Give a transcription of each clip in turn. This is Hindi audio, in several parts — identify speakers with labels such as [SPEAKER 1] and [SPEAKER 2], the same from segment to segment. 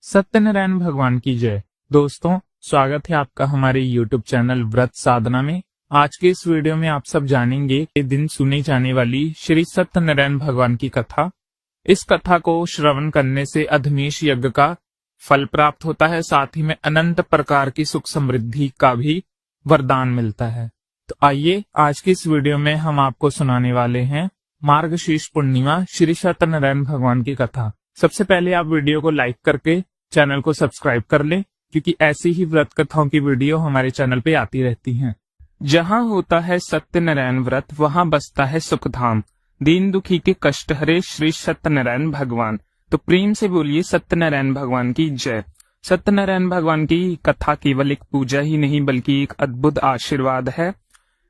[SPEAKER 1] सत्यनारायण भगवान की जय। दोस्तों, स्वागत है आपका हमारे YouTube चैनल व्रत साधना में। आज के इस वीडियो में आप सब जानेंगे कि दिन सुनी जाने वाली श्री सत्यनारायण भगवान की कथा। इस कथा को श्रवण करने से अधमेश यज्ञ का फल प्राप्त होता है, साथ ही में अनंत प्रकार की सुख समृद्धि का भी वरदान मिलता है। तो आइए आज की इस वीडियो में हम आपको सुनाने वाले हैं मार्गशीर्ष पूर्णिमा श्री सत्यनारायण भगवान की कथा। सबसे पहले आप वीडियो को लाइक करके चैनल को सब्सक्राइब कर लें, क्योंकि ऐसी ही व्रत कथाओं की वीडियो हमारे चैनल पे आती रहती हैं। जहां होता है सत्यनारायण व्रत, वहां बसता है सुखधाम। दीन दुखी के कष्ट हरे श्री सत्यनारायण भगवान। तो प्रेम से बोलिए सत्यनारायण भगवान की जय। सत्यनारायण भगवान की कथा केवल एक पूजा ही नहीं, बल्कि एक अद्भुत आशीर्वाद है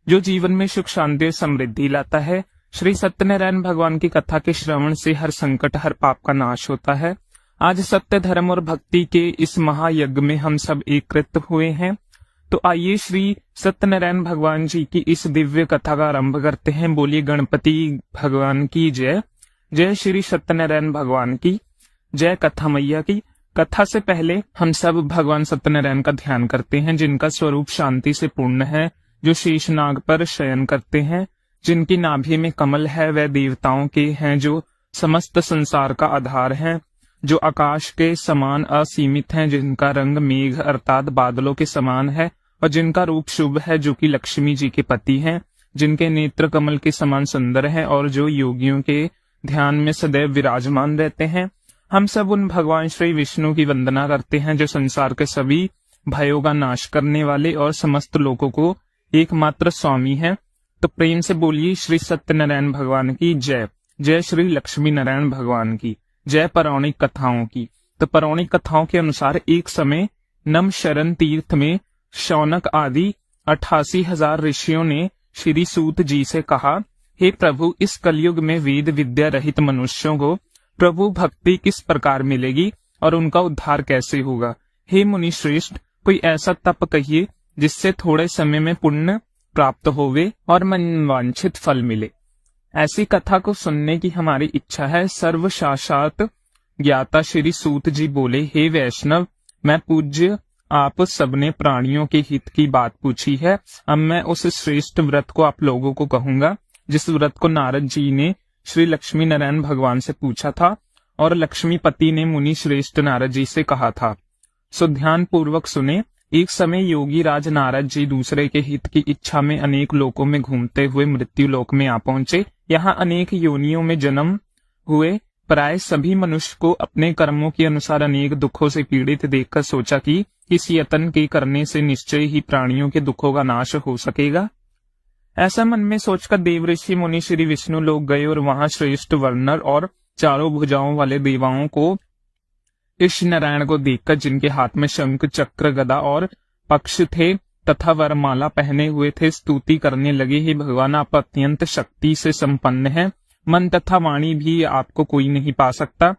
[SPEAKER 1] जो जीवन में सुख शांति और समृद्धि लाता है। श्री सत्यनारायण भगवान की कथा के श्रवण से हर संकट, हर पाप का नाश होता है। आज सत्य, धर्म और भक्ति के इस महायज्ञ में हम सब एकत्रित हुए हैं। तो आइए श्री सत्यनारायण भगवान जी की इस दिव्य कथा का आरंभ करते हैं। बोलिए गणपति भगवान की जय। जय श्री सत्यनारायण भगवान की जय। कथा मैया की। कथा से पहले हम सब भगवान सत्यनारायण का ध्यान करते हैं, जिनका स्वरूप शांति से पूर्ण है, जो शेषनाग पर शयन करते हैं, जिनकी नाभि में कमल है, वह देवताओं के हैं, जो समस्त संसार का आधार है, जो आकाश के समान असीमित हैं, जिनका रंग मेघ अर्थात बादलों के समान है, और जिनका रूप शुभ है, जो कि लक्ष्मी जी के पति हैं, जिनके नेत्र कमल के समान सुंदर है, और जो योगियों के ध्यान में सदैव विराजमान रहते हैं। हम सब उन भगवान श्री विष्णु की वंदना करते हैं, जो संसार के सभी भयों का नाश करने वाले और समस्त लोगों को एकमात्र स्वामी है। तो प्रेम से बोलिए श्री सत्यनारायण भगवान की जय। जय श्री लक्ष्मी नारायण भगवान की जय। पौराणिक कथाओं की। तो पौराणिक कथाओं के अनुसार एक समय नमशरण तीर्थ में शौनक आदि 88,000 ऋषियों ने श्री सूत जी से कहा, हे प्रभु, इस कलयुग में वेद विद्या रहित मनुष्यों को प्रभु भक्ति किस प्रकार मिलेगी और उनका उद्धार कैसे होगा। हे मुनि श्रेष्ठ, कोई ऐसा तप कहिए जिससे थोड़े समय में पुण्य प्राप्त होवे और मनवांछित फल मिले। ऐसी कथा को सुनने की हमारी इच्छा है। सर्वशास्त्र ज्ञाता श्री सूत जी बोले, हे वैष्णव, मैं पूज्य आप सबने प्राणियों के हित की बात पूछी है। अब मैं उस श्रेष्ठ व्रत को आप लोगों को कहूंगा, जिस व्रत को नारद जी ने श्री लक्ष्मी नारायण भगवान से पूछा था और लक्ष्मीपति ने मुनि श्रेष्ठ नारद जी से कहा था। सो ध्यान पूर्वक सुने। एक समय योगी राज नारद जी दूसरे के हित की इच्छा में अनेक लोकों में घूमते हुए मृत्यु लोक में आ पहुंचे। यहाँ अनेक योनियों में जन्म हुए प्राय सभी मनुष्य को अपने कर्मों के अनुसार अनेक दुखों से पीड़ित देखकर सोचा कि इस यत्न के करने से निश्चय ही प्राणियों के दुखों का नाश हो सकेगा। ऐसा मन में सोचकर देव ऋषि मुनि श्री विष्णु लोग गए और वहां श्रेष्ठ वर्णर और चारों भुजाओं वाले देवाओं को इस नारायण को देखकर, जिनके हाथ में शंख चक्र गदा और पक्ष थे तथा वरमाला पहने हुए थे, स्तुति करने लगे, हे भगवान, आप अत्यंत शक्ति से संपन्न हैं। मन तथा वाणी भी आपको कोई नहीं पा सकता।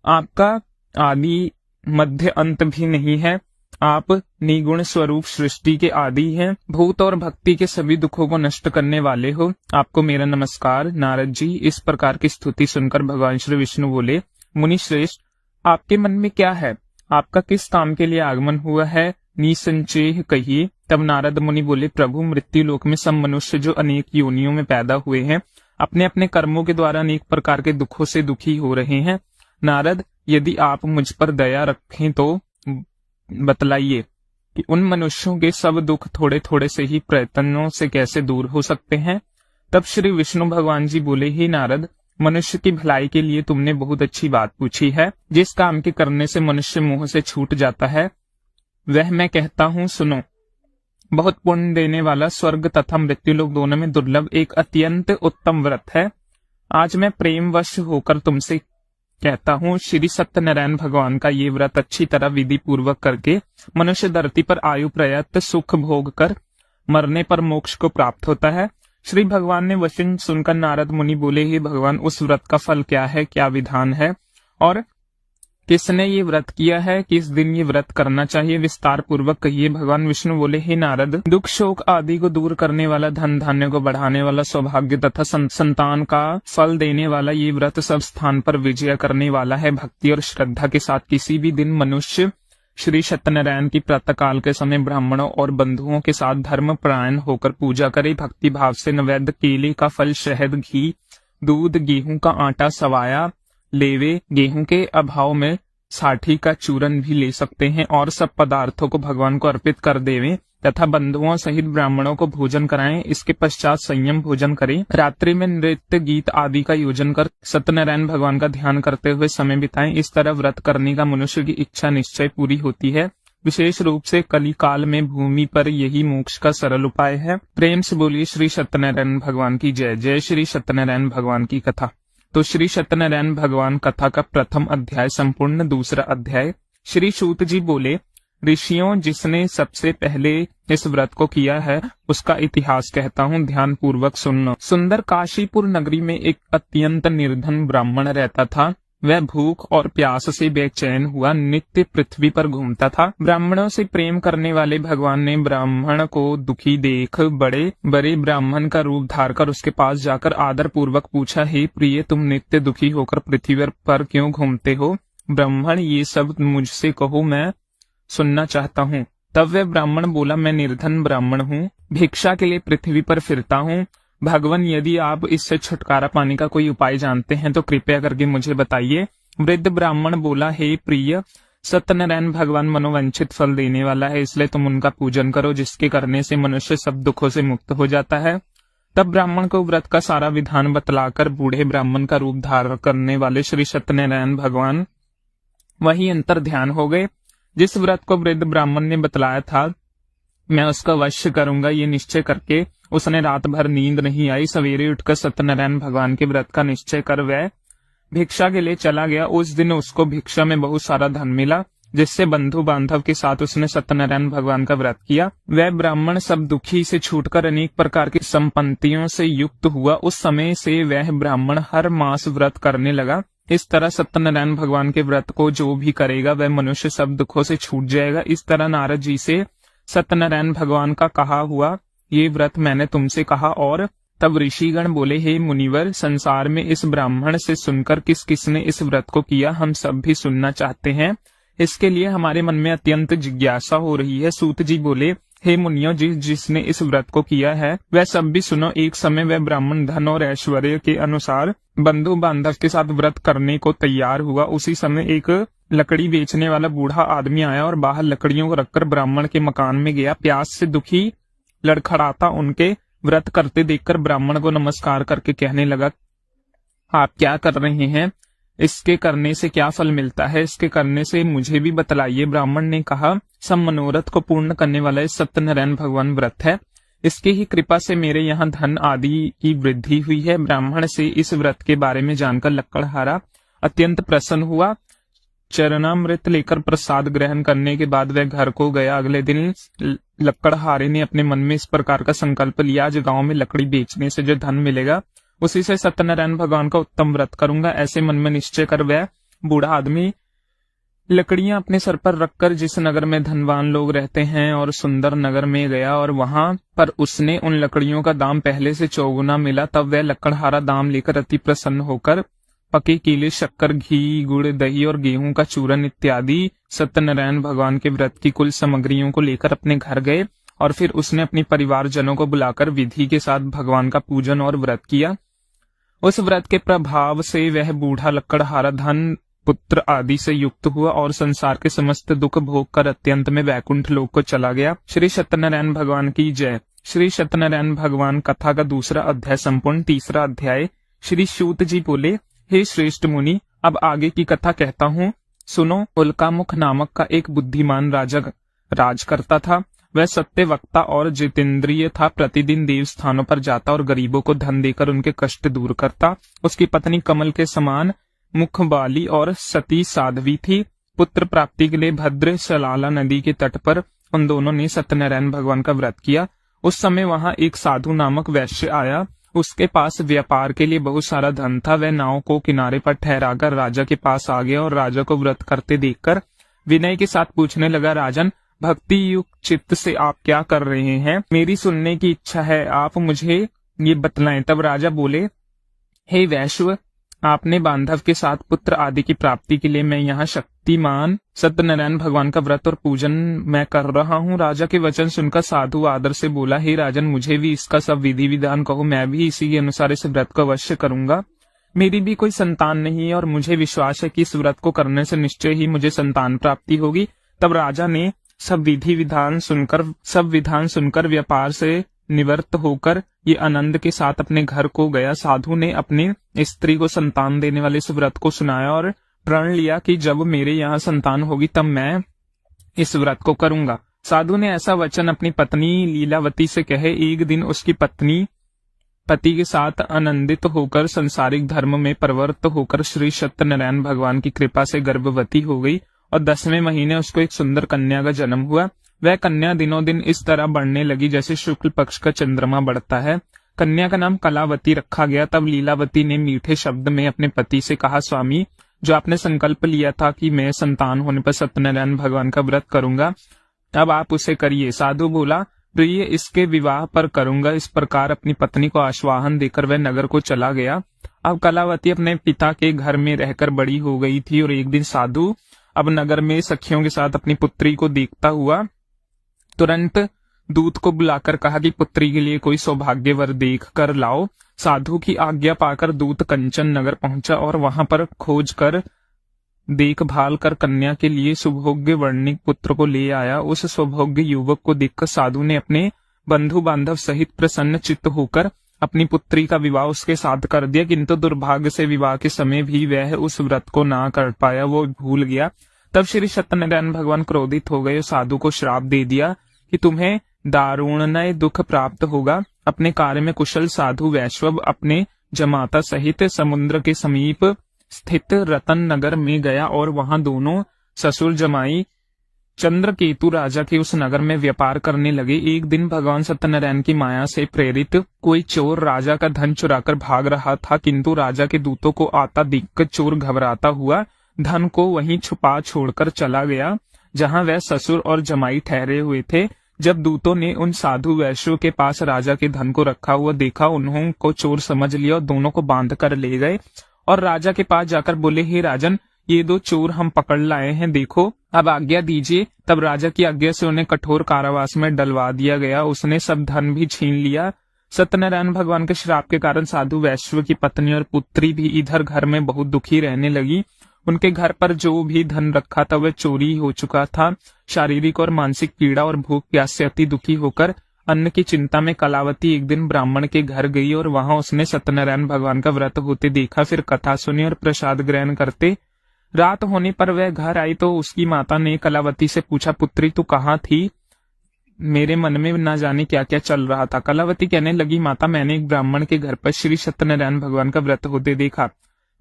[SPEAKER 1] आपका आदि मध्य अंत भी नहीं है। आप निगुण स्वरूप सृष्टि के आदि हैं। भूत और भक्ति के सभी दुखों को नष्ट करने वाले हो। आपको मेरा नमस्कार। नारद जी इस प्रकार की स्तुति सुनकर भगवान श्री विष्णु बोले, मुनि श्रेष्ठ, आपके मन में क्या है? आपका किस काम के लिए आगमन हुआ है? निसंचेह कहिए। तब नारद मुनि बोले, प्रभु, मृत्यु लोक में सब मनुष्य जो अनेक योनियों में पैदा हुए हैं, अपने अपने कर्मों के द्वारा अनेक प्रकार के दुखों से दुखी हो रहे हैं। नारद, यदि आप मुझ पर दया रखें तो बतलाइए कि उन मनुष्यों के सब दुख थोड़े थोड़े से ही प्रयत्नों से कैसे दूर हो सकते हैं। तब श्री विष्णु भगवान जी बोले, हे नारद, मनुष्य की भलाई के लिए तुमने बहुत अच्छी बात पूछी है। जिस काम के करने से मनुष्य मोह से छूट जाता है, वह मैं कहता हूँ, सुनो। बहुत पुण्य देने वाला, स्वर्ग तथा मृत्यु लोक दोनों में दुर्लभ एक अत्यंत उत्तम व्रत है। आज मैं प्रेमवश होकर तुमसे कहता हूँ, श्री सत्यनारायण भगवान का ये व्रत अच्छी तरह विधि पूर्वक करके मनुष्य धरती पर आयु प्रयत सुख भोग कर मरने पर मोक्ष को प्राप्त होता है। श्री भगवान ने वचन सुनकर नारद मुनि बोले, हे भगवान, उस व्रत का फल क्या है, क्या विधान है और किसने ये व्रत किया है, किस दिन ये व्रत करना चाहिए, विस्तार पूर्वक कहिए। भगवान विष्णु बोले, हे नारद, दुख शोक आदि को दूर करने वाला, धन धान्य को बढ़ाने वाला, सौभाग्य तथा संतान का फल देने वाला ये व्रत सब स्थान पर विजय करने वाला है। भक्ति और श्रद्धा के साथ किसी भी दिन मनुष्य श्री सत्यनारायण की प्रातःकाल के समय ब्राह्मणों और बंधुओं के साथ धर्म परायण होकर पूजा करे। भक्ति भाव से नैवेद्य केले का फल, शहद, घी, दूध, गेहूं का आटा, सवाया लेवे, गेहूं के अभाव में साठी का चूरन भी ले सकते हैं और सब पदार्थों को भगवान को अर्पित कर देवें तथा बंधुओं सहित ब्राह्मणों को भोजन कराएं। इसके पश्चात संयम भोजन करें। रात्रि में नृत्य गीत आदि का योजन कर सत्यनारायण भगवान का ध्यान करते हुए समय बिताएं। इस तरह व्रत करने का मनुष्य की इच्छा निश्चय पूरी होती है। विशेष रूप से कली काल में भूमि पर यही मोक्ष का सरल उपाय है। प्रेम से बोलिए श्री सत्यनारायण भगवान की जय। जय श्री सत्यनारायण भगवान की कथा। तो श्री सत्यनारायण भगवान कथा का प्रथम अध्याय संपूर्ण। दूसरा अध्याय। श्री सूत जी बोले, ऋषियों, जिसने सबसे पहले इस व्रत को किया है उसका इतिहास कहता हूँ, ध्यान पूर्वक सुनना। सुंदर काशीपुर नगरी में एक अत्यंत निर्धन ब्राह्मण रहता था। वह भूख और प्यास से बेचैन हुआ नित्य पृथ्वी पर घूमता था। ब्राह्मणों से प्रेम करने वाले भगवान ने ब्राह्मण को दुखी देख बड़े बड़े ब्राह्मण का रूप धारकर उसके पास जाकर आदर पूर्वक पूछा, हे प्रिय, तुम नित्य दुखी होकर पृथ्वी पर क्यों घूमते हो? ब्राह्मण, ये सब मुझसे कहो, मैं सुनना चाहता हूँ। तब वह ब्राह्मण बोला, मैं निर्धन ब्राह्मण हूँ, भिक्षा के लिए पृथ्वी पर फिरता हूँ। भगवान, यदि आप इससे छुटकारा पाने का कोई उपाय जानते हैं तो कृपया करके मुझे बताइए। वृद्ध ब्राह्मण बोला, हे प्रिय, सत्यनारायण भगवान मनोवांछित फल देने वाला है, इसलिए तुम उनका पूजन करो, जिसके करने से मनुष्य सब दुखों से मुक्त हो जाता है। तब ब्राह्मण को व्रत का सारा विधान बतलाकर बूढ़े ब्राह्मण का रूप धारण करने वाले श्री सत्यनारायण भगवान वही अंतर ध्यान हो गए। जिस व्रत को वृद्ध ब्राह्मण ने बतलाया था, मैं उसका अवश्य करूंगा, ये निश्चय करके उसने रात भर नींद नहीं आई। सवेरे उठकर सत्यनारायण भगवान के व्रत का निश्चय कर वह भिक्षा के लिए चला गया। उस दिन उसको भिक्षा में बहुत सारा धन मिला, जिससे बंधु बांधव के साथ उसने सत्यनारायण भगवान का व्रत किया। वह ब्राह्मण सब दुखी से छूटकर अनेक प्रकार की संपत्तियों से युक्त हुआ। उस समय से वह ब्राह्मण हर मास व्रत करने लगा। इस तरह सत्यनारायण भगवान के व्रत को जो भी करेगा वह मनुष्य सब दुखों से छूट जाएगा। इस तरह नारद जी से सत्यनारायण भगवान का कहा हुआ ये व्रत मैंने तुमसे कहा। और तब ऋषिगण बोले, हे मुनिवर, संसार में इस ब्राह्मण से सुनकर किस किसने इस व्रत को किया, हम सब भी सुनना चाहते हैं। इसके लिए हमारे मन में अत्यंत जिज्ञासा हो रही है। सूत जी बोले, हे मुनियों, जिसने इस व्रत को किया है वह सब भी सुनो। एक समय वह ब्राह्मण धन और ऐश्वर्य के अनुसार बंधु बांधव के साथ व्रत करने को तैयार हुआ। उसी समय एक लकड़ी बेचने वाला बूढ़ा आदमी आया और बाहर लकड़ियों को रखकर ब्राह्मण के मकान में गया। प्यास से दुखी लड़खड़ाता उनके व्रत करते देखकर ब्राह्मण को नमस्कार करके कहने लगा, आप क्या कर रहे हैं? इसके करने से क्या फल मिलता है? इसके करने से मुझे भी बतलाइए। ब्राह्मण ने कहा, सब मनोरथ को पूर्ण करने वाला सत्यनारायण भगवान व्रत है। इसकी ही कृपा से मेरे यहाँ धन आदि की वृद्धि हुई है। ब्राह्मण से इस व्रत के बारे में जानकर लकड़हारा अत्यंत प्रसन्न हुआ। चरणामृत लेकर प्रसाद ग्रहण करने के बाद वह घर को गया। अगले दिन लकड़हारे ने अपने मन में इस प्रकार का संकल्प लिया, आज गांव में लकड़ी बेचने से जो धन मिलेगा उसी से सत्यनारायण भगवान का उत्तम व्रत करूंगा। ऐसे मन में निश्चय कर वह बूढ़ा आदमी लकड़ियां अपने सर पर रखकर जिस नगर में धनवान लोग रहते हैं और सुंदर नगर में गया और वहां पर उसने उन लकड़ियों का दाम पहले से चौगुना मिला। तब वह लकड़हारा दाम लेकर अति प्रसन्न होकर पके केले, शक्कर, घी, गुड़, दही और गेहूं का चूरन इत्यादि सत्यनारायण भगवान के व्रत की कुल सामग्रियों को लेकर अपने घर गए और फिर उसने अपने परिवारजनों को बुलाकर विधि के साथ भगवान का पूजन और व्रत किया। उस व्रत के प्रभाव से वह बूढ़ा लकड़हारा धन, पुत्र आदि से युक्त हुआ और संसार के समस्त दुख भोग कर अत्यंत में वैकुंठ लोक को चला गया। श्री सत्यनारायण भगवान की जय। श्री सत्यनारायण भगवान कथा का दूसरा अध्याय संपूर्ण। तीसरा अध्याय। श्री सूत जी बोले, हे श्रेष्ठ मुनि, अब आगे की कथा कहता हूँ, सुनो। उल्कामुख नामक का एक बुद्धिमान राजा राज करता था। वह सत्य वक्ता और जितेंद्रिय था। प्रतिदिन देव स्थानों पर जाता और गरीबों को धन देकर उनके कष्ट दूर करता। उसकी पत्नी कमल के समान मुख वाली और सती साध्वी थी। पुत्र प्राप्ति के लिए भद्र सलाला नदी के तट पर उन दोनों ने सत्यनारायण भगवान का व्रत किया। उस समय वहां एक साधु नामक वैश्य आया उसके पास व्यापार के लिए बहुत सारा धन था। वह नाव को किनारे पर ठहराकर राजा के पास आ गया और राजा को व्रत करते देखकर विनय के साथ पूछने लगा, राजन, भक्ति युक्त चित्त से आप क्या कर रहे हैं? मेरी सुनने की इच्छा है, आप मुझे ये बतलाएं। तब राजा बोले, हे वैश्व, आपने बांधव के साथ पुत्र आदि की प्राप्ति के लिए मैं यहाँ शक्तिमान सत्यनारायण भगवान का व्रत और पूजन मैं कर रहा हूँ। राजा के वचन सुनकर साधु आदर से बोला, हे राजन, मुझे भी इसका सब विधि विधान कहो, मैं भी इसी के अनुसार इस व्रत को अवश्य करूंगा। मेरी भी कोई संतान नहीं है और मुझे विश्वास है कि इस व्रत को करने से निश्चय ही मुझे संतान प्राप्ति होगी। तब राजा ने सब विधान सुनकर व्यापार से निवृत्त होकर ये आनंद के साथ अपने घर को गया। साधु ने अपने स्त्री को संतान देने वाले इस व्रत को सुनाया और प्रण लिया कि जब मेरे यहाँ संतान होगी तब मैं इस व्रत को करूंगा। साधु ने ऐसा वचन अपनी पत्नी लीलावती से कहे। एक दिन उसकी पत्नी पति के साथ आनंदित होकर संसारिक धर्म में प्रवृत्त होकर श्री सत्यनारायण भगवान की कृपा से गर्भवती हो गई और 10वें महीने उसको एक सुंदर कन्या का जन्म हुआ। वह कन्या दिनों दिन इस तरह बढ़ने लगी जैसे शुक्ल पक्ष का चंद्रमा बढ़ता है। कन्या का नाम कलावती रखा गया। तब लीलावती ने मीठे शब्द में अपने पति से कहा, स्वामी, जो आपने संकल्प लिया था कि मैं संतान होने पर सत्यनारायण भगवान का व्रत करूंगा, अब आप उसे करिए। साधु बोला, प्रिय, इसके विवाह पर करूंगा। इस प्रकार अपनी पत्नी को आश्वासन देकर वह नगर को चला गया। अब कलावती अपने पिता के घर में रहकर बड़ी हो गई थी और एक दिन साधु अब नगर में सखियों के साथ अपनी पुत्री को देखता हुआ तुरंत दूत को बुलाकर कहा कि पुत्री के लिए कोई सौभाग्य वर देख कर लाओ। साधु की आज्ञा पाकर दूत कंचन नगर पहुंचा और वहां पर खोज कर देखभाल कर कन्या के लिए सुभोग्य वर्णिक पुत्र को ले आया। उस सौभाग्य युवक को देखकर साधु ने अपने बंधु बांधव सहित प्रसन्न चित्त होकर अपनी पुत्री का विवाह उसके साथ कर दिया, किंतु दुर्भाग्य से विवाह के समय भी वह उस व्रत को ना कर पाया, वो भूल गया। तब श्री सत्यनारायण भगवान क्रोधित हो गए, साधु को श्राप दे दिया कि तुम्हें दारुणमय दुख प्राप्त होगा। अपने कार्य में कुशल साधु वैश्व अपने जमाता सहित समुद्र के समीप स्थित रतन नगर में गया और वहां दोनों ससुर जमाई चंद्रकेतु राजा के उस नगर में व्यापार करने लगे। एक दिन भगवान सत्यनारायण की माया से प्रेरित कोई चोर राजा का धन चुराकर भाग रहा था, किंतु राजा के दूतों को आता देखकर चोर घबराता हुआ धन को वहीं छुपा छोड़कर चला गया जहां वह ससुर और जमाई ठहरे हुए थे। जब दूतों ने उन साधु वैश्यों के पास राजा के धन को रखा हुआ देखा, उन्होंने को चोर समझ लिया और दोनों को बांध कर ले गए और राजा के पास जाकर बोले, हे राजन, ये दो चोर हम पकड़ लाए हैं, देखो, अब आज्ञा दीजिए। तब राजा की आज्ञा से उन्हें कठोर कारावास में डलवा दिया गया। उसने सब धन भी छीन लिया। सत्यनारायण भगवान के श्राप के कारण साधु वैश्व की पत्नी और पुत्री भी इधर घर में बहुत दुखी रहने लगी। उनके घर पर जो भी धन रखा था वह चोरी हो चुका था। शारीरिक और मानसिक पीड़ा और भूख प्यास से अति दुखी होकर अन्न की चिंता में कलावती एक दिन ब्राह्मण के घर गई और वहां उसने सत्यनारायण भगवान का व्रत होते देखा। फिर कथा सुनी और प्रसाद ग्रहण करते रात होने पर वह घर आई तो उसकी माता ने कलावती से पूछा, पुत्री तू कहाँ थी? मेरे मन में न जाने क्या क्या चल रहा था। कलावती कहने लगी, माता, मैंने एक ब्राह्मण के घर पर श्री सत्यनारायण भगवान का व्रत होते देखा।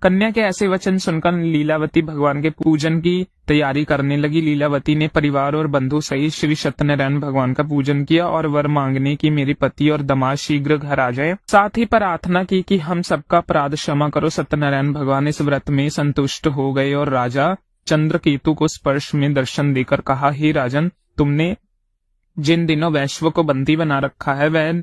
[SPEAKER 1] कन्या के ऐसे वचन सुनकर लीलावती भगवान के पूजन की तैयारी करने लगी। लीलावती ने परिवार और बंधु सहित श्री सत्यनारायण भगवान का पूजन किया और वर मांगने की मेरे पति और दामाद शीघ्र घर आ जाए। साथ ही प्रार्थना की कि हम सबका अपराध क्षमा करो। सत्यनारायण भगवान इस व्रत में संतुष्ट हो गए और राजा चंद्रकेतु को स्पर्श में दर्शन देकर कहा, हे राजन, तुमने जिन दिनों वैश्व को बंदी बना रखा है वह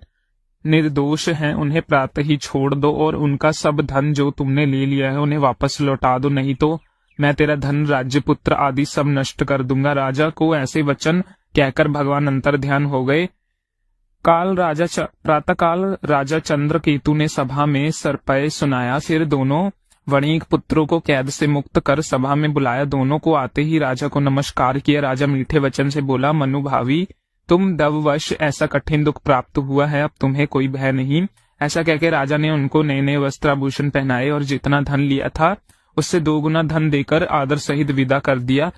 [SPEAKER 1] निर्दोष हैं, उन्हें प्रातः ही छोड़ दो और उनका सब धन जो तुमने ले लिया है उन्हें वापस लौटा दो, नहीं तो मैं तेरा धन, राज्य, पुत्र आदि सब नष्ट कर दूंगा। राजा को ऐसे वचन कहकर भगवान अंतर ध्यान हो गए। प्रातःकाल राजा चंद्रकेतु ने सभा में सरपय सुनाया। फिर दोनों वणिक पुत्रों को कैद से मुक्त कर सभा में बुलाया। दोनों को आते ही राजा को नमस्कार किया। राजा मीठे वचन से बोला, मनुभावी, तुम दववश ऐसा कठिन दुख प्राप्त हुआ है, अब तुम्हें कोई भय नहीं। ऐसा कहकर राजा ने उनको नए नए वस्त्र आभूषण पहनाए और जितना धन लिया था उससे 2 गुना धन देकर आदर सहित विदा कर दिया।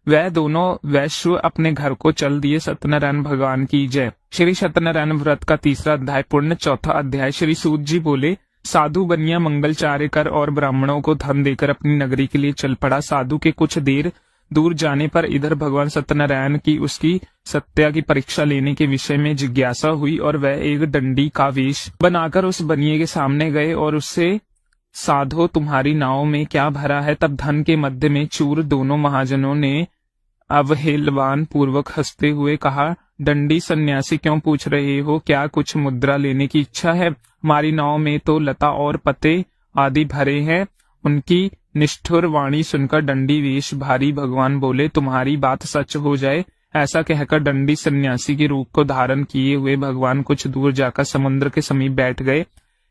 [SPEAKER 1] वह दोनों वैश्व अपने घर को चल दिए। सत्यनारायण भगवान की जय। श्री सत्यनारायण व्रत का 3रा अध्याय पूर्ण। 4था अध्याय। श्री सूत जी बोले, साधु बनिया मंगलचार्य कर और ब्राह्मणों को धन देकर अपनी नगरी के लिए चल पड़ा। साधु के कुछ देर दूर जाने पर इधर भगवान सत्यनारायण की उसकी सत्या की परीक्षा लेने के विषय में जिज्ञासा हुई और वह एक डंडी का वेश बनाकर उस बनिए के सामने गए और उससे, साधो तुम्हारी नाव में क्या भरा है? तब धन के मध्य में चूर दोनों महाजनों ने अवहेलवान पूर्वक हंसते हुए कहा, दंडी सन्यासी क्यों पूछ रहे हो? क्या कुछ मुद्रा लेने की इच्छा है? हमारी नाव में तो लता और पत्ते आदि भरे हैं। उनकी निष्ठुर वाणी सुनकर दंडी वेश भारी भगवान बोले, तुम्हारी बात सच हो जाए। ऐसा कहकर दंडी सन्यासी के रूप को धारण किए हुए भगवान कुछ दूर जाकर समुद्र के समीप बैठ गए।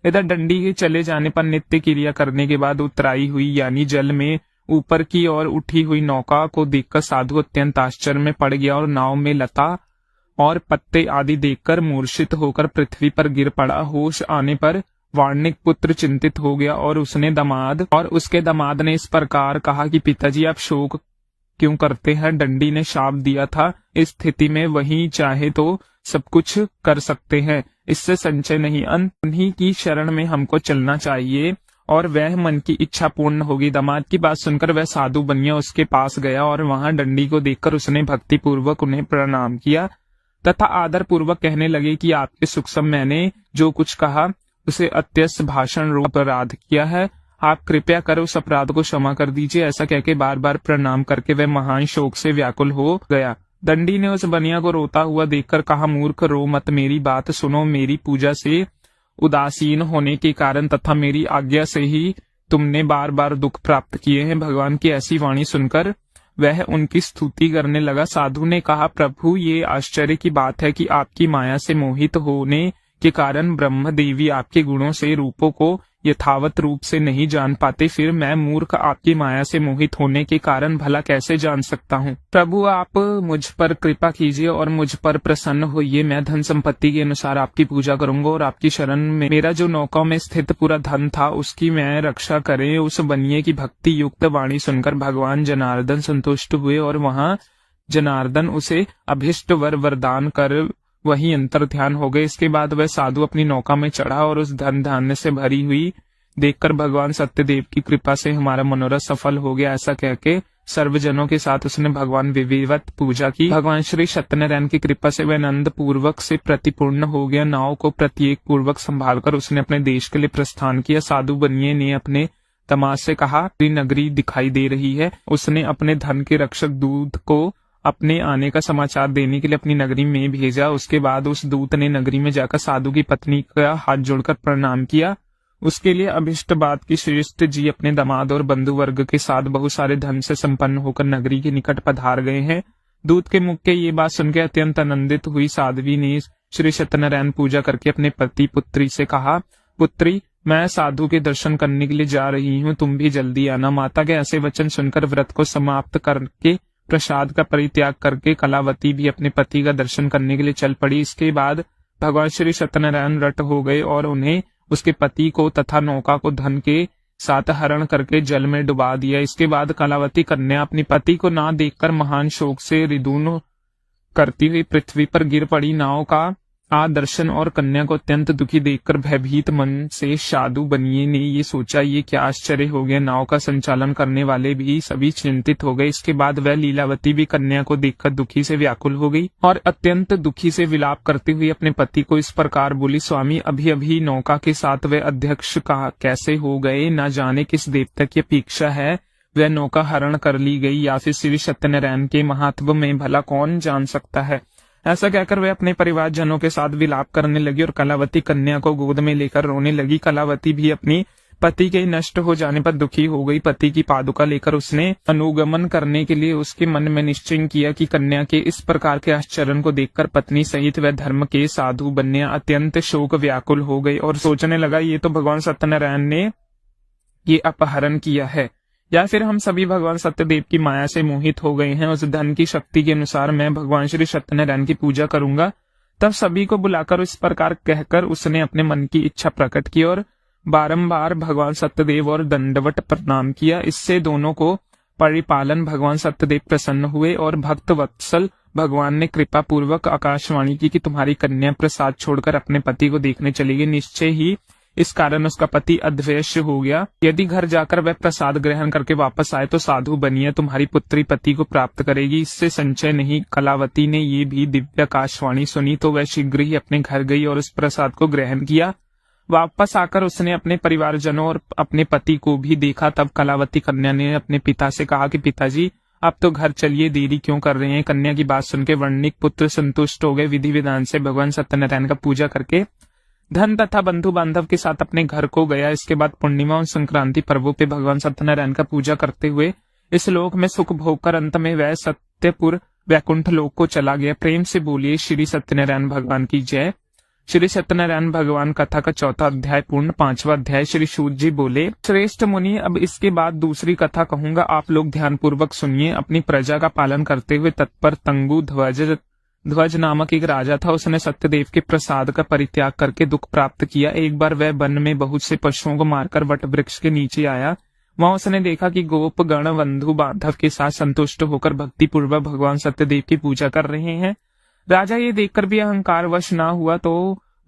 [SPEAKER 1] इधर दंडी के चले जाने पर नित्य क्रिया करने के बाद उतराई हुई यानी जल में ऊपर की ओर उठी हुई नौका को देखकर साधु अत्यंत आश्चर्य में पड़ गया और नाव में लता और पत्ते आदि देखकर मूर्छित होकर पृथ्वी पर गिर पड़ा। होश आने पर वार्णिक पुत्र चिंतित हो गया और उसके दामाद ने इस प्रकार कहा कि पिताजी आप शोक क्यों करते हैं? दंडी ने शाप दिया था, इस स्थिति में वही चाहे तो सब कुछ कर सकते हैं, इससे संचय नहीं, उन्हीं की शरण में हमको चलना चाहिए और वह मन की इच्छा पूर्ण होगी। दामाद की बात सुनकर वह साधु बनिया उसके पास गया और वहां डंडी को देखकर उसने भक्ति पूर्वक उन्हें प्रणाम किया तथा आदर पूर्वक कहने लगे कि आपके सुख सब मैंने जो कुछ कहा उसे अत्यस्त भाषण रूप अपराध किया है, आप कृपया कर उस अपराध को क्षमा कर दीजिए। ऐसा कहके बार बार प्रणाम करके वह महान शोक से व्याकुल हो गया। दंडी ने उस बनिया को रोता हुआ देखकर कहा, मूर्ख रो मत, मेरी बात सुनो। मेरी पूजा से उदासीन होने के कारण तथा मेरी आज्ञा से ही तुमने बार बार दुख प्राप्त किए हैं। भगवान की ऐसी वाणी सुनकर वह उनकी स्तुति करने लगा। साधु ने कहा, प्रभु ये आश्चर्य की बात है कि आपकी माया से मोहित होने के कारण ब्रह्म देवी आपके गुणों से रूपों को यथावत रूप से नहीं जान पाते, फिर मैं मूर्ख आपकी माया से मोहित होने के कारण भला कैसे जान सकता हूँ? प्रभु आप मुझ पर कृपा कीजिए और मुझ पर प्रसन्न होइए। मैं धन संपत्ति के अनुसार आपकी पूजा करूंगा और आपकी शरण में मेरा जो नौका में स्थित पूरा धन था उसकी मैं रक्षा करें। उस बनिए की भक्ति युक्त वाणी सुनकर भगवान जनार्दन संतुष्ट हुए और वहां जनार्दन उसे अभिष्ट वरदान कर वही अंतर ध्यान हो गए। इसके बाद वह साधु अपनी नौका में चढ़ा और उस धन धान्य से भरी हुई देखकर भगवान सत्यदेव की कृपा से हमारा मनोरथ सफल हो गया, ऐसा कहके सर्वजनों के साथ उसने भगवान विधिवत पूजा की। भगवान श्री सत्यनारायण की कृपा से वह आनंद पूर्वक से प्रतिपूर्ण हो गया। नाव को प्रत्येक पूर्वक संभालकर उसने अपने देश के लिए प्रस्थान किया। साधु बनिए ने अपने दामाद से कहा, नगरी दिखाई दे रही है। उसने अपने धन के रक्षक दूत को अपने आने का समाचार देने के लिए अपनी नगरी में भेजा। उसके बाद उस दूत ने नगरी में जाकर साधु की पत्नी का हाथ जोड़कर प्रणाम किया। उसके लिए अभिष्ट बात की श्रेष्ठ जी अपने दामाद और बंधु वर्ग के साथ बहुत सारे धन से संपन्न होकर नगरी के निकट पधार गए हैं। दूत के मुख के ये बात सुनकर अत्यंत आनंदित हुई साध्वी ने श्री सत्यनारायण पूजा करके अपने पति पुत्री से कहा, पुत्री मैं साधु के दर्शन करने के लिए जा रही हूँ, तुम भी जल्दी आना। माता के ऐसे वचन सुनकर व्रत को समाप्त करके प्रसाद का परित्याग करके कलावती भी अपने पति का दर्शन करने के लिए चल पड़ी। इसके बाद भगवान श्री सत्यनारायण रट हो गए और उन्हें उसके पति को तथा नौका को धन के साथ हरण करके जल में डुबा दिया। इसके बाद कलावती कन्या अपने पति को ना देखकर महान शोक से रिदून करती हुई पृथ्वी पर गिर पड़ी। नाव का दर्शन और कन्या को अत्यंत दुखी देखकर भयभीत मन से साधु बनिए ने ये सोचा, ये क्या आश्चर्य हो गया। नाव का संचालन करने वाले भी सभी चिंतित हो गए। इसके बाद वह लीलावती भी कन्या को देखकर दुखी से व्याकुल हो गई और अत्यंत दुखी से विलाप करते हुए अपने पति को इस प्रकार बोली, स्वामी अभी अभी नौका के साथ वह अध्यक्ष का कैसे हो गए, न जाने किस देवता की अपेक्षा है वह नौका हरण कर ली गई या फिर श्री सत्यनारायण के महात्म में भला कौन जान सकता है। ऐसा कहकर वे अपने परिवार जनों के साथ विलाप करने लगी और कलावती कन्या को गोद में लेकर रोने लगी। कलावती भी अपनी पति के नष्ट हो जाने पर दुखी हो गई। पति की पादुका लेकर उसने अनुगमन करने के लिए उसके मन में निश्चय किया कि कन्या के इस प्रकार के आश्चर्य को देखकर पत्नी सहित वह धर्म के साधु बनिया अत्यंत शोक व्याकुल हो गई और सोचने लगा, ये तो भगवान सत्यनारायण ने ये अपहरण किया है या फिर हम सभी भगवान सत्यदेव की माया से मोहित हो गए हैं। उस धन की शक्ति के अनुसार मैं भगवान श्री सत्यनारायण की पूजा करूंगा। तब सभी को बुलाकर इस प्रकार कहकर उसने अपने मन की इच्छा प्रकट की और बारंबार भगवान सत्यदेव और दंडवत प्रणाम किया। इससे दोनों को परिपालन भगवान सत्यदेव प्रसन्न हुए और भक्त वत्सल भगवान ने कृपा पूर्वक आकाशवाणी की कि तुम्हारी कन्या प्रसाद छोड़कर अपने पति को देखने चली गई। निश्चय ही इस कारण उसका पति अधवैश्य हो गया। यदि घर जाकर वह प्रसाद ग्रहण करके वापस आए तो साधु बनिए, तुम्हारी पुत्री पति को प्राप्त करेगी, इससे संचय नहीं। कलावती ने ये भी दिव्य आकाशवाणी सुनी तो वह शीघ्र ही अपने घर गई और उस प्रसाद को ग्रहण किया। वापस आकर उसने अपने परिवारजनों और अपने पति को भी देखा। तब कलावती कन्या ने अपने पिता से कहा कि पिताजी अब तो घर चलिए, देरी क्यों कर रहे हैं। कन्या की बात सुनकर वर्णिक पुत्र संतुष्ट हो गए। विधि विधान से भगवान सत्यनारायण का पूजा करके धन तथा बंधु बांधव के साथ अपने घर को गया। इसके बाद पूर्णिमा और संक्रांति पर्वों पे भगवान सत्यनारायण का पूजा करते हुए इस लोक में सुख भोग कर अंत में वह सत्यपुर वैकुंठ लोक को चला गया। प्रेम से बोलिए श्री सत्यनारायण भगवान की जय। श्री सत्यनारायण भगवान कथा का 4वां अध्याय पूर्ण। 5वां अध्याय। श्री सूत जी बोले, श्रेष्ठ मुनि, अब इसके बाद दूसरी कथा कहूंगा, आप लोग ध्यान पूर्वक सुनिए। अपनी प्रजा का पालन करते हुए तत्पर तंगु ध्वज नामक एक राजा था। उसने सत्यदेव के प्रसाद का परित्याग करके दुख प्राप्त किया। एक बार वह वन में बहुत से पशुओं को मारकर वट वृक्ष के नीचे आया। वहां उसने देखा कि गोप गण बंधु बांधव के साथ संतुष्ट होकर भक्ति पूर्वक भगवान सत्यदेव की पूजा कर रहे हैं। राजा ये देखकर भी अहंकार वश ना हुआ तो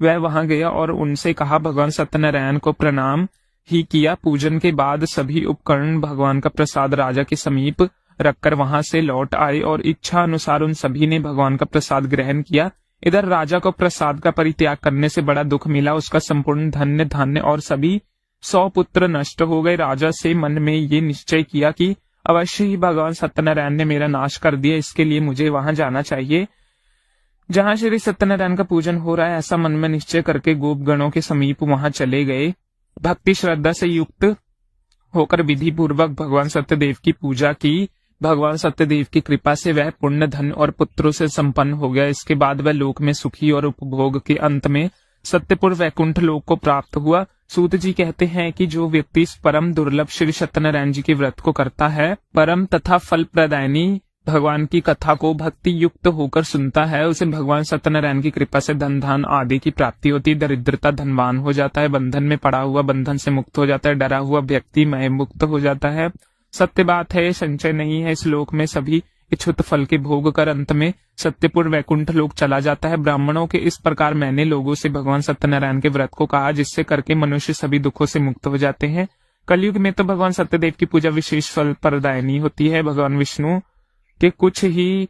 [SPEAKER 1] वह वहां गया और उनसे कहा, भगवान सत्यनारायण को प्रणाम ही किया। पूजन के बाद सभी उपकरण भगवान का प्रसाद राजा के समीप रखकर वहां से लौट आए और इच्छा अनुसार उन सभी ने भगवान का प्रसाद ग्रहण किया। इधर राजा को प्रसाद का परित्याग करने से बड़ा दुख मिला। उसका संपूर्ण धन्य धान्य और सभी 100 पुत्र नष्ट हो गए। राजा से मन में ये निश्चय किया कि अवश्य ही भगवान सत्यनारायण ने मेरा नाश कर दिया, इसके लिए मुझे वहां जाना चाहिए जहां श्री सत्यनारायण का पूजन हो रहा है। ऐसा मन में निश्चय करके गोप गणों के समीप वहां चले गए। भक्ति श्रद्धा से युक्त होकर विधि पूर्वक भगवान सत्यदेव की पूजा की। भगवान सत्यदेव की कृपा से वह पुण्य धन और पुत्रों से संपन्न हो गया। इसके बाद वह लोक में सुखी और उपभोग के अंत में सत्यपुर वैकुंठ लोक को प्राप्त हुआ। सूत जी कहते हैं कि जो व्यक्ति इस परम दुर्लभ श्री सत्यनारायण जी के व्रत को करता है, परम तथा फल प्रदायनी भगवान की कथा को भक्ति युक्त होकर सुनता है, उसे भगवान सत्यनारायण की कृपा से धन धान आदि की प्राप्ति होती है। दरिद्रता धनवान हो जाता है, बंधन में पड़ा हुआ बंधन से मुक्त हो जाता है, डरा हुआ व्यक्ति मय मुक्त हो जाता है। सत्य बात है, संचय नहीं है। इस लोक में सभी इच्छुत फल के भोग कर अंत में सत्यपुर वैकुंठ लोक चला जाता है। ब्राह्मणों के इस प्रकार मैंने लोगों से भगवान सत्यनारायण के व्रत को कहा, जिससे करके मनुष्य सभी दुखों से मुक्त हो जाते हैं। कलयुग में तो भगवान सत्यदेव की पूजा विशेष फल प्रदायनी होती है। भगवान विष्णु के कुछ ही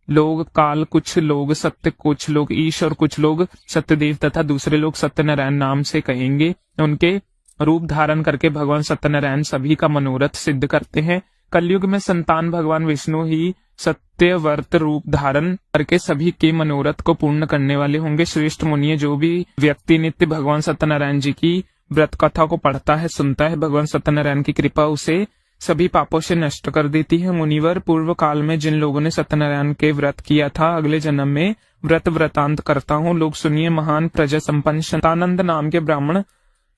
[SPEAKER 1] लोग काल, कुछ लोग सत्य, कुछ लोग ईश और कुछ लोग सत्यदेव तथा दूसरे लोग सत्यनारायण नाम से कहेंगे। उनके रूप धारण करके भगवान सत्यनारायण सभी का मनोरथ सिद्ध करते हैं। कलयुग में संतान भगवान विष्णु ही सत्यव्रत रूप धारण करके सभी के मनोरथ को पूर्ण करने वाले होंगे। श्रेष्ठ मुनिये, जो भी व्यक्ति नित्य भगवान सत्यनारायण जी की व्रत कथा को पढ़ता है, सुनता है, भगवान सत्यनारायण की कृपा उसे सभी पापों से नष्ट कर देती है। मुनिवर, पूर्व काल में जिन लोगों ने सत्यनारायण के व्रत किया था, अगले जन्म में वृतांत करता हूँ। लोग सुनिए। महान प्रजा संपन्न शतानंद नाम के ब्राह्मण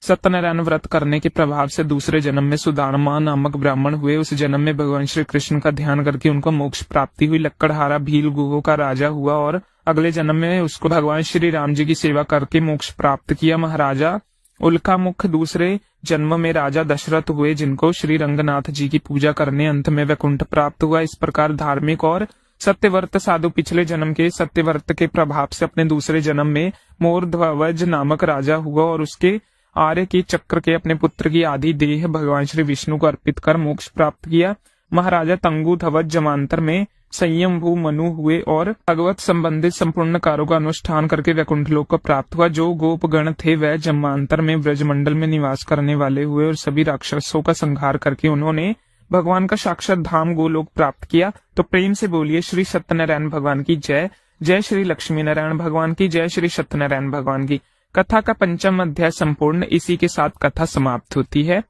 [SPEAKER 1] सत्यनारायण व्रत करने के प्रभाव से दूसरे जन्म में सुदामा नामक ब्राह्मण हुए। उस जन्म में भगवान श्री कृष्ण का ध्यान करके उनको मोक्ष प्राप्ति हुई। लक्कड़हारा भील गुहो का राजा हुआ और अगले जन्म में उसको भगवान श्री राम जी की सेवा करके मोक्ष प्राप्त किया। महाराजा उल्का मुख दूसरे जन्म में राजा दशरथ हुए, जिनको श्री रंगनाथ जी की पूजा करने अंत में वैकुंठ प्राप्त हुआ। इस प्रकार धार्मिक और सत्यव्रत साधु पिछले जन्म के सत्यव्रत के प्रभाव से अपने दूसरे जन्म में मोरध्वज नामक राजा हुआ और उसके आर्य के चक्र के अपने पुत्र की आधी देह भगवान श्री विष्णु को अर्पित कर मोक्ष प्राप्त किया। महाराजा तंगु ध्वज जमांतर में संयमभू मनु हुए और भगवत संबंधित संपूर्ण कार्यों का अनुष्ठान करके वैकुंठ लोक को प्राप्त हुआ। जो गोप गण थे वह जमांतर में ब्रजमंडल में निवास करने वाले हुए और सभी राक्षसों का संहार करके उन्होंने भगवान का साक्षात धाम गोलोक प्राप्त किया। तो प्रेम से बोलिए श्री सत्यनारायण भगवान की जय। जय श्री लक्ष्मी नारायण भगवान की जय। श्री सत्यनारायण भगवान की। कथा का 5वां अध्याय संपूर्ण। इसी के साथ कथा समाप्त होती है।